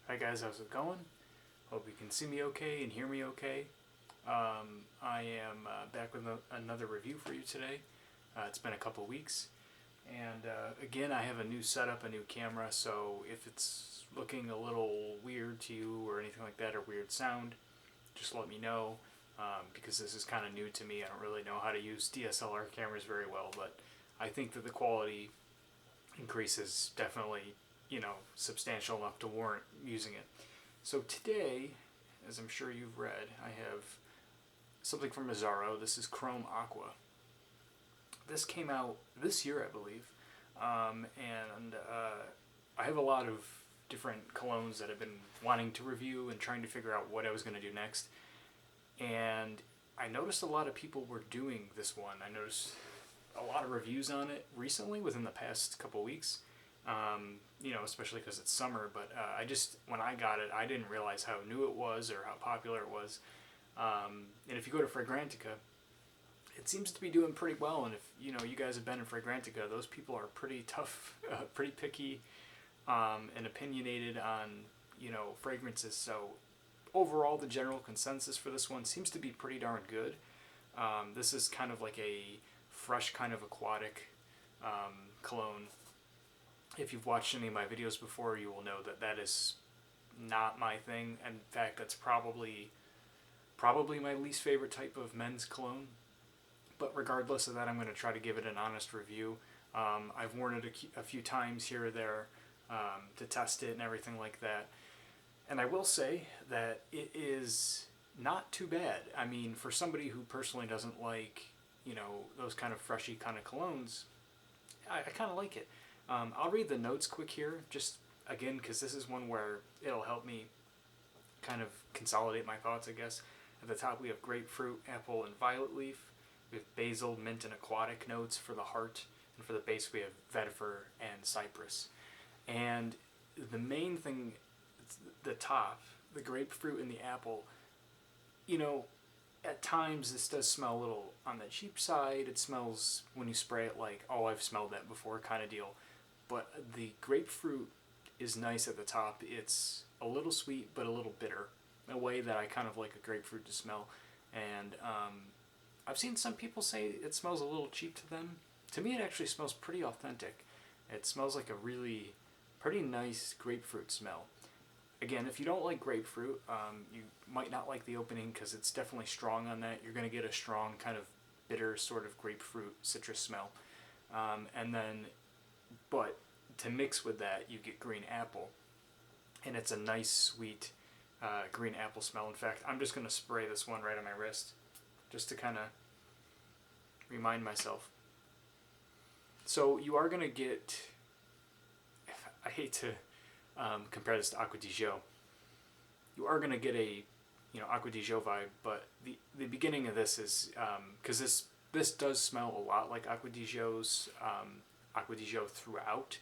Hi guys, how's it going? Hope you can see me okay and hear me okay. I am back with another review for you today. It's been a couple weeks, and again, I have a new setup, a new camera, so if it's looking a little weird to you or anything like that, or weird sound, just let me know, because this is kind of new to me. I don't really know how to use DSLR cameras very well, but I think that the quality increase is definitely, substantial enough to warrant using it. So today, as I'm sure you've read, I have something from Azzaro. This is Chrome Aqua. This came out this year, I believe, and I have a lot of different colognes that I've been wanting to review and trying to figure out what I was going to do next. And I noticed a lot of people were doing this one. I noticed a lot of reviews on it recently, within the past couple weeks. Especially because it's summer. But when I got it, I didn't realize how new it was or how popular it was. And if you go to Fragrantica, it seems to be doing pretty well. And if you guys have been in Fragrantica, those people are pretty tough, pretty picky, and opinionated on fragrances. So overall, the general consensus for this one seems to be pretty darn good. This is kind of like a fresh, kind of aquatic cologne. If you've watched any of my videos before, you will know that that is not my thing. In fact, that's probably my least favorite type of men's cologne. But regardless of that, I'm going to try to give it an honest review. I've worn it a few times here or there to test it and everything like that. And I will say that it is not too bad. I mean, for somebody who personally doesn't like, those kind of freshy kind of colognes, I kind of like it. I'll read the notes quick here, just again, because this is one where it'll help me kind of consolidate my thoughts, I guess. At the top, we have grapefruit, apple, and violet leaf. We have basil, mint, and aquatic notes for the heart. And for the base, we have vetiver and cypress. And the main thing, the top, the grapefruit and the apple, at times this does smell a little on the cheap side. It smells, when you spray it, like, oh, I've smelled that before kind of deal. But the grapefruit is nice at the top. It's a little sweet, but a little bitter, in a way that I kind of like a grapefruit to smell. And I've seen some people say it smells a little cheap to them. To me, it actually smells pretty authentic. It smells like a really pretty nice grapefruit smell. Again, if you don't like grapefruit, you might not like the opening because it's definitely strong on that. You're going to get a strong kind of bitter sort of grapefruit citrus smell. But to mix with that, you get green apple. And it's a nice, sweet green apple smell. In fact, I'm just going to spray this one right on my wrist just to kind of remind myself. So you are going to get, I hate to compare this to Acqua di Gio. You are going to get a Acqua di Gio vibe, but the beginning of this is, because this does smell a lot like Acqua di Gio's Acqua di Gio throughout.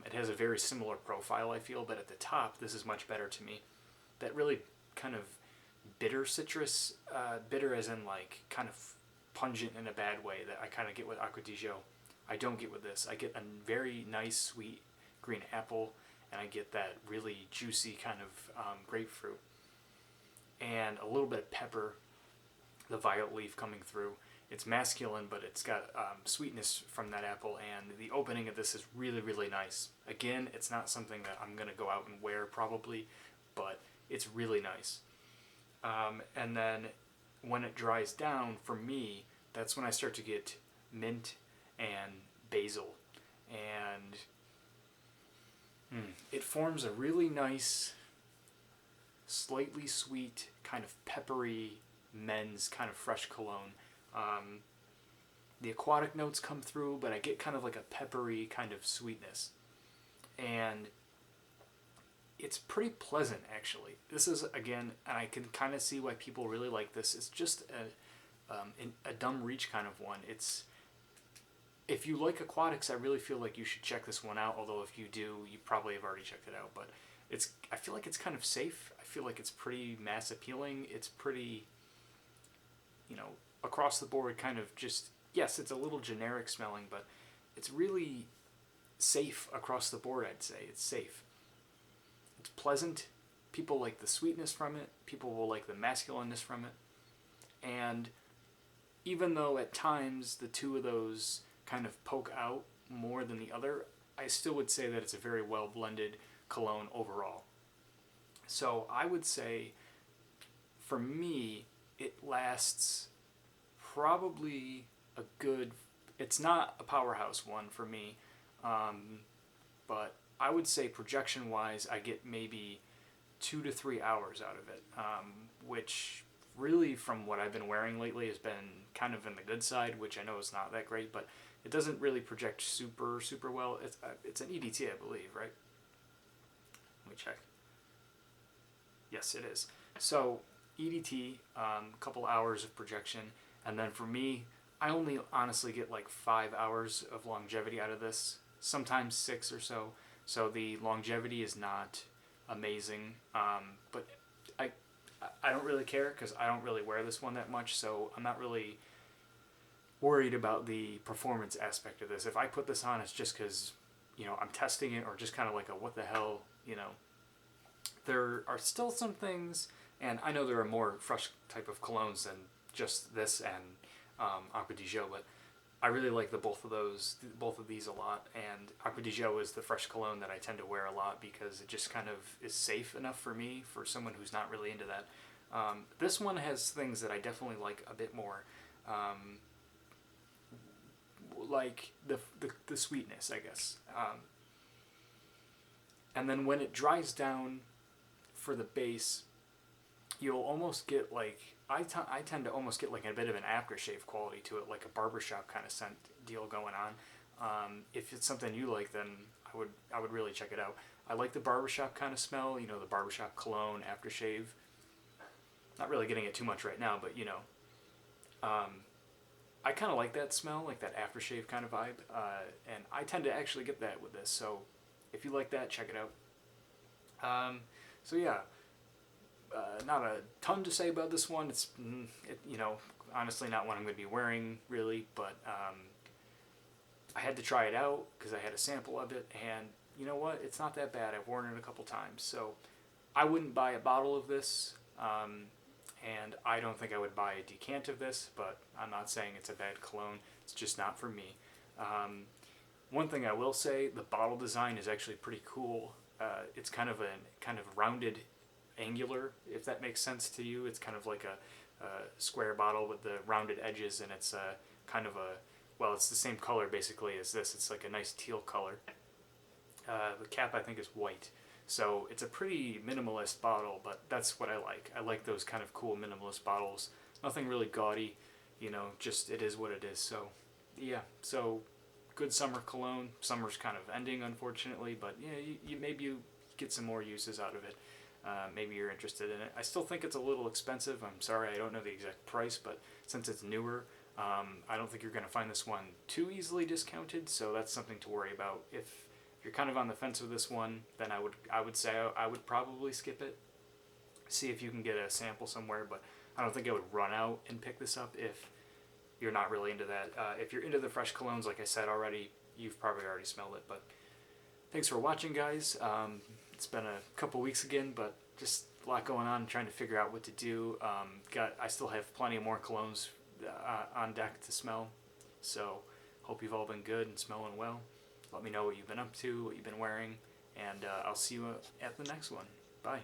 It has a very similar profile, I feel, but at the top, this is much better to me. That really kind of bitter citrus, bitter as in like kind of pungent in a bad way that I kind of get with Acqua di Gio. I don't get with this. I get a very nice, sweet green apple, and I get that really juicy kind of grapefruit. And a little bit of pepper, the violet leaf coming through. It's masculine, but it's got sweetness from that apple, and the opening of this is really, really nice. Again, it's not something that I'm going to go out and wear probably, but it's really nice. And then when it dries down, for me, that's when I start to get mint and basil. And it forms a really nice, slightly sweet, kind of peppery men's kind of fresh cologne. The aquatic notes come through, but I get kind of like a peppery kind of sweetness. And it's pretty pleasant, actually. This is, again, and I can kind of see why people really like this. It's just a dumb reach kind of one. If you like aquatics, I really feel like you should check this one out. Although if you do, you probably have already checked it out. But I feel like it's kind of safe. I feel like it's pretty mass appealing. It's pretty, across the board kind of just, yes, it's a little generic smelling, but it's really safe across the board, I'd say. It's safe. It's pleasant. People like the sweetness from it. People will like the masculineness from it. And even though at times the two of those kind of poke out more than the other, I still would say that it's a very well blended cologne overall. So I would say, for me, it lasts probably a good... It's not a powerhouse one for me, but I would say projection-wise, I get maybe 2 to 3 hours out of it, which really, from what I've been wearing lately, has been kind of in the good side, which I know is not that great, but it doesn't really project super, super well. It's an EDT, I believe, right? Let me check. Yes, it is. So, EDT, a couple hours of projection, and then for me, I only honestly get like 5 hours of longevity out of this, sometimes 6 or so. So the longevity is not amazing, but I don't really care because I don't really wear this one that much, so I'm not really worried about the performance aspect of this. If I put this on, it's just because, you know, I'm testing it, or just kind of like a what the hell, you know. There are still some things, and I know there are more fresh type of colognes than just this and Aqua di Gio, but I really like both of these a lot, and Aqua di Gio is the fresh cologne that I tend to wear a lot because it just kind of is safe enough for me, for someone who's not really into that. This one has things that I definitely like a bit more, like the sweetness, I guess. And then when it dries down for the base, you'll almost get like... I tend to almost get like a bit of an aftershave quality to it, like a barbershop kind of scent deal going on. If it's something you like, then I would really check it out. I like the barbershop kind of smell, you know, the barbershop cologne aftershave. Not really getting it too much right now, but you know, I kind of like that smell, like that aftershave kind of vibe, and I tend to actually get that with this. So if you like that, check it out. So yeah. Not a ton to say about this one. It's, you know, honestly not one I'm going to be wearing, really, but I had to try it out because I had a sample of it, and you know what? It's not that bad. I've worn it a couple times, so I wouldn't buy a bottle of this, and I don't think I would buy a decant of this, but I'm not saying it's a bad cologne. It's just not for me. One thing I will say, the bottle design is actually pretty cool. It's kind of rounded, angular, if that makes sense to you. It's kind of like a square bottle with the rounded edges, and it's kind of a... Well, it's the same color basically as this. It's like a nice teal color. The cap, I think, is white. So it's a pretty minimalist bottle, but that's what I like. I like those kind of cool minimalist bottles. Nothing really gaudy, you know, just it is what it is. So, yeah, so good summer cologne. Summer's kind of ending, unfortunately, but yeah, maybe you get some more uses out of it. Maybe you're interested in it. I still think it's a little expensive. I'm sorry, I don't know the exact price, but since it's newer, I don't think you're going to find this one too easily discounted, so that's something to worry about. If you're kind of on the fence with this one, then I would say I would probably skip it. See if you can get a sample somewhere, but I don't think I would run out and pick this up if you're not really into that. If you're into the fresh colognes, like I said already, you've probably already smelled it. But thanks for watching, guys. It's been a couple weeks again, but just a lot going on, trying to figure out what to do. I still have plenty more colognes on deck to smell, so hope you've all been good and smelling well. Let me know what you've been up to, what you've been wearing, and I'll see you at the next one. Bye.